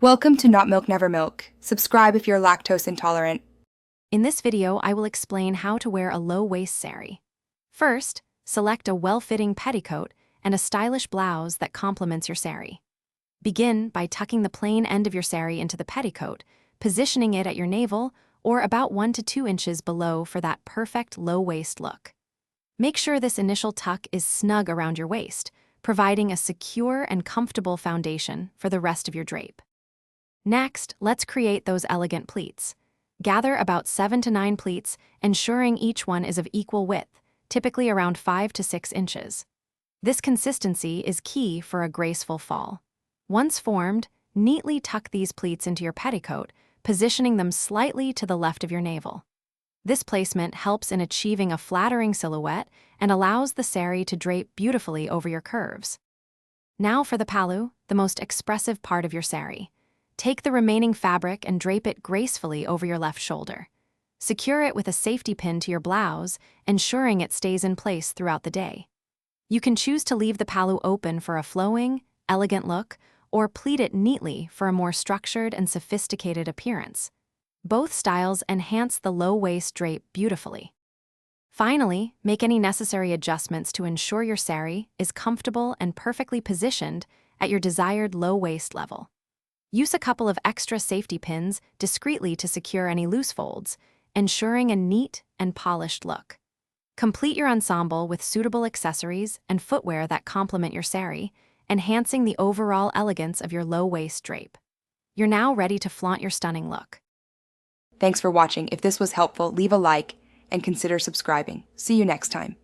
Welcome to Not Milk Never Milk. Subscribe if you're lactose intolerant. In this video, I will explain how to wear a low-waist saree. First, select a well-fitting petticoat and a stylish blouse that complements your saree. Begin by tucking the plain end of your saree into the petticoat, positioning it at your navel or about 1 to 2 inches below for that perfect low-waist look. Make sure this initial tuck is snug around your waist, providing a secure and comfortable foundation for the rest of your drape. Next, let's create those elegant pleats. Gather about 7 to 9 pleats, ensuring each one is of equal width, typically around 5 to 6 inches. This consistency is key for a graceful fall. Once formed, neatly tuck these pleats into your petticoat, positioning them slightly to the left of your navel. This placement helps in achieving a flattering silhouette and allows the saree to drape beautifully over your curves. Now for the pallu, the most expressive part of your saree. Take the remaining fabric and drape it gracefully over your left shoulder. Secure it with a safety pin to your blouse, ensuring it stays in place throughout the day. You can choose to leave the pallu open for a flowing, elegant look, or pleat it neatly for a more structured and sophisticated appearance. Both styles enhance the low-waist drape beautifully. Finally, make any necessary adjustments to ensure your saree is comfortable and perfectly positioned at your desired low-waist level. Use a couple of extra safety pins discreetly to secure any loose folds, ensuring a neat and polished look. Complete your ensemble with suitable accessories and footwear that complement your saree, enhancing the overall elegance of your low-waist drape. You're now ready to flaunt your stunning look. Thanks for watching. If this was helpful, leave a like and consider subscribing. See you next time.